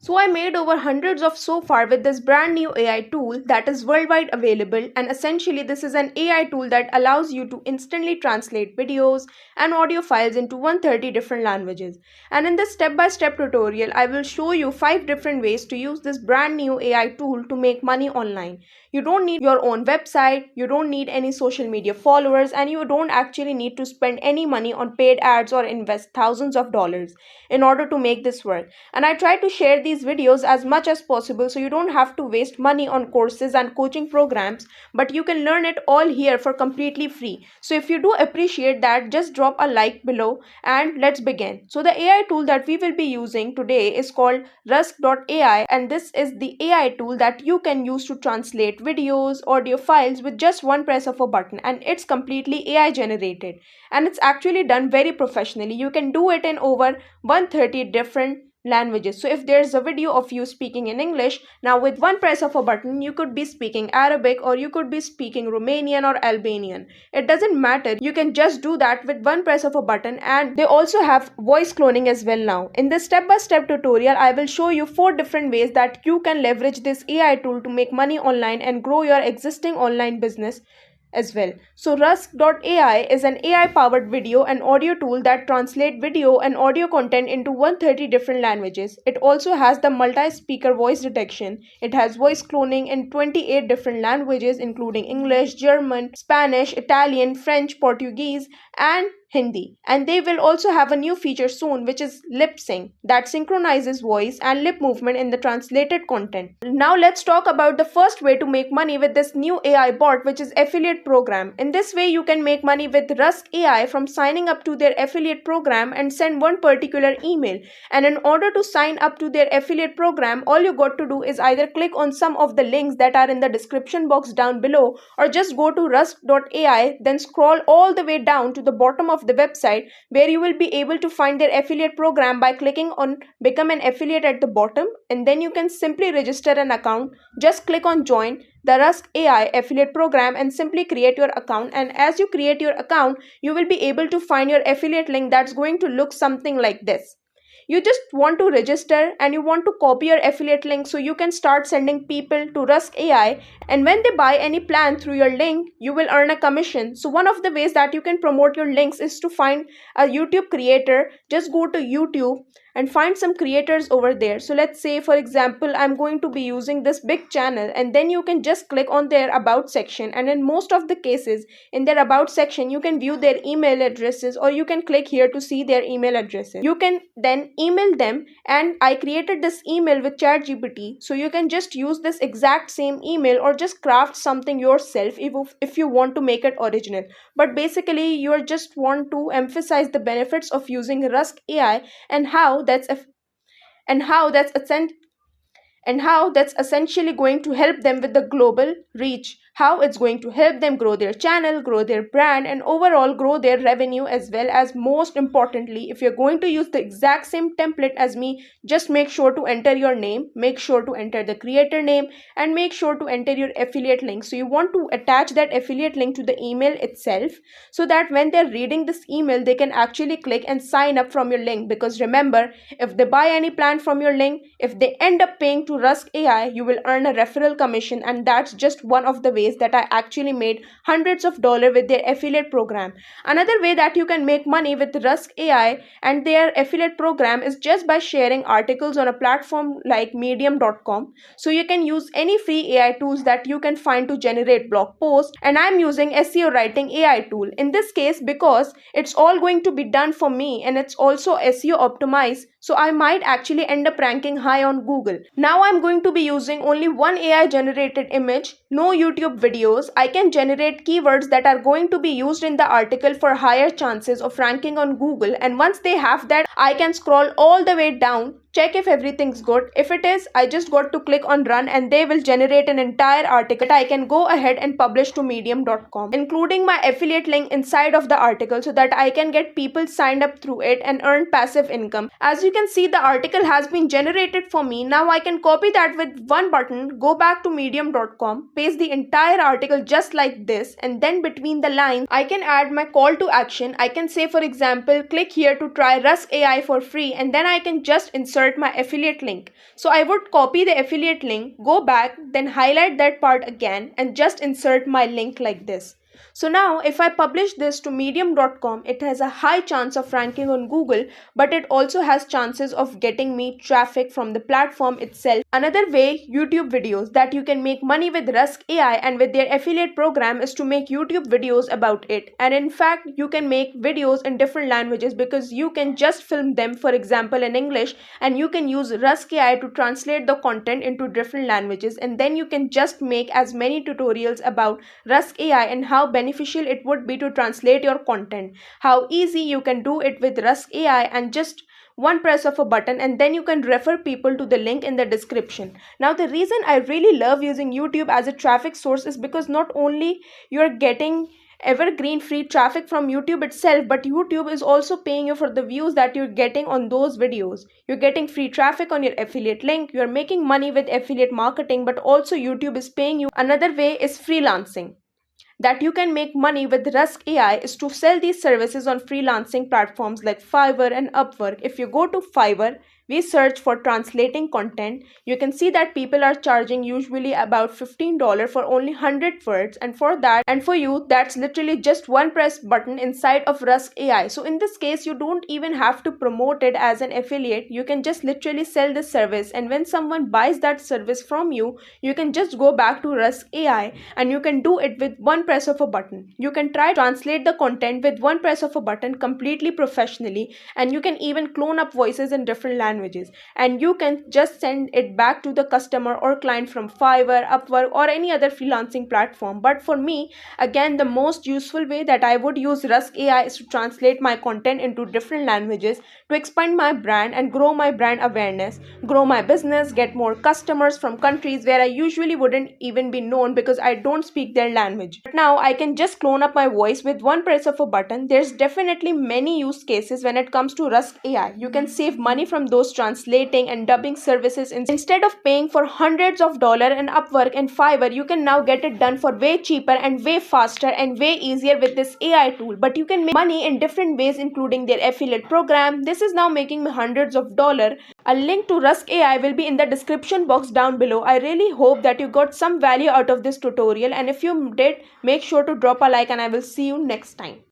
So I made over hundreds of so far with this brand new AI tool that is worldwide available, and essentially this is an AI tool that allows you to instantly translate videos and audio files into 130 different languages. And in this step-by-step tutorial I will show you 5 different ways to use this brand new AI tool to make money online. You don't need your own website, you don't need any social media followers, and you don't actually need to spend any money on paid ads or invest thousands of dollars in order to make this work. And I try to share these videos as much as possible so you don't have to waste money on courses and coaching programs, but you can learn it all here for completely free. So if you do appreciate that, just drop a like below and let's begin. So the AI tool that we will be using today is called Rusk.ai, and this is the AI tool that you can use to translate videos, audio files with just one press of a button, and it's completely AI generated and it's actually done very professionally. You can do it in over 130 different languages. So if there's a video of you speaking in English, now with one press of a button you could be speaking Arabic, or you could be speaking Romanian or Albanian. It doesn't matter, you can just do that with one press of a button. And they also have voice cloning as well. Now in this step-by-step tutorial I will show you 4 different ways that you can leverage this AI tool to make money online and grow your existing online business as well. So Rusk.ai is an AI powered video and audio tool that translates video and audio content into 130 different languages. It also has the multi-speaker voice detection. It has voice cloning in 28 different languages including English, German, Spanish, Italian, French, Portuguese and Hindi. And they will also have a new feature soon, which is lip sync, that synchronizes voice and lip movement in the translated content. Now let's talk about the first way to make money with this new AI bot, which is affiliate program. In this way you can make money with Rusk AI from signing up to their affiliate program and send one particular email. And in order to sign up to their affiliate program, all you got to do is either click on some of the links that are in the description box down below, or just go to Rusk.ai, then scroll all the way down to the bottom of the website, where you will be able to find their affiliate program by clicking on become an affiliate at the bottom, and then you can simply register an account. Just click on join the Rusk AI affiliate program and simply create your account. And as you create your account, you will be able to find your affiliate link that's going to look something like this. You just want to register and you want to copy your affiliate link so you can start sending people to Rusk AI, and when they buy any plan through your link you will earn a commission. So one of the ways that you can promote your links is to find a YouTube creator. Just go to YouTube and find some creators over there. So let's say for example I'm going to be using this big channel, and then you can just click on their about section, and in most of the cases in their about section you can view their email addresses, or you can click here to see their email addresses. You can then email them, and I created this email with ChatGPT, so you can just use this exact same email or just craft something yourself if you want to make it original. But basically you just want to emphasize the benefits of using Rusk AI and how that's essentially going to help them with the global reach, how it's going to help them grow their channel, grow their brand, and overall grow their revenue, as well as most importantly, if you're going to use the exact same template as me, just make sure to enter your name, make sure to enter the creator name, and make sure to enter your affiliate link. So you want to attach that affiliate link to the email itself, so that when they're reading this email they can actually click and sign up from your link. Because remember, if they buy any plan from your link, if they end up paying to Rusk AI, you will earn a referral commission. And that's just one of the ways that I actually made hundreds of dollars with their affiliate program. Another way that you can make money with Rusk AI and their affiliate program is just by sharing articles on a platform like medium.com. So you can use any free AI tools that you can find to generate blog posts, and I'm using SEO writing AI tool in this case because it's all going to be done for me and it's also SEO optimized, so I might actually end up ranking high on Google. Now I'm going to be using only one AI generated image, no YouTube videos. I can generate keywords that are going to be used in the article for higher chances of ranking on Google, and once they have that, I can scroll all the way down, check if everything's good. If it is, I just got to click on run and they will generate an entire article that I can go ahead and publish to medium.com, including my affiliate link inside of the article, so that I can get people signed up through it and earn passive income. As you can see, the article has been generated for me. Now I can copy that with one button, go back to medium.com, paste the entire article just like this, and then between the lines I can add my call to action. I can say, for example, click here to try Rusk AI for free, and then I can just insert insert my affiliate link. So I would copy the affiliate link, go back, then highlight that part again and just insert my link like this. So now if I publish this to medium.com, it has a high chance of ranking on Google, but it also has chances of getting me traffic from the platform itself. Another way, YouTube videos, that you can make money with Rusk AI and with their affiliate program is to make YouTube videos about it. And in fact, you can make videos in different languages because you can just film them, for example, in English, and you can use Rusk AI to translate the content into different languages, and then you can just make as many tutorials about Rusk AI and how beneficial it would be to translate your content, how easy you can do it with Rusk AI, and just one press of a button, and then you can refer people to the link in the description. Now the reason I really love using YouTube as a traffic source is because not only you're getting evergreen free traffic from YouTube itself, but YouTube is also paying you for the views that you're getting on those videos. You're getting free traffic on your affiliate link, you're making money with affiliate marketing, but also YouTube is paying you. Another way is freelancing, that you can make money with Rusk AI is to sell these services on freelancing platforms like Fiverr and Upwork. If you go to Fiverr, we search for translating content, you can see that people are charging usually about $15 for only 100 words, and for that and for you that's literally just one press button inside of Rusk AI. So in this case you don't even have to promote it as an affiliate, you can just literally sell this service, and when someone buys that service from you, you can just go back to Rusk AI and you can do it with one press of a button. You can try to translate the content with one press of a button completely professionally, and you can even clone up voices in different languages, and you can just send it back to the customer or client from Fiverr, Upwork, or any other freelancing platform. But for me, again, the most useful way that I would use Rusk AI is to translate my content into different languages to expand my brand and grow my brand awareness, grow my business, get more customers from countries where I usually wouldn't even be known because I don't speak their language. But now I can just clone up my voice with one press of a button. There's definitely many use cases when it comes to Rusk AI. You can save money from those translating and dubbing services. Instead of paying for hundreds of dollars in Upwork and Fiverr, you can now get it done for way cheaper and way faster and way easier with this AI tool. But you can make money in different ways, including their affiliate program. This is now making me hundreds of dollars. A link to Rusk AI will be in the description box down below. I really hope that you got some value out of this tutorial, and if you did, make sure to drop a like, and I will see you next time.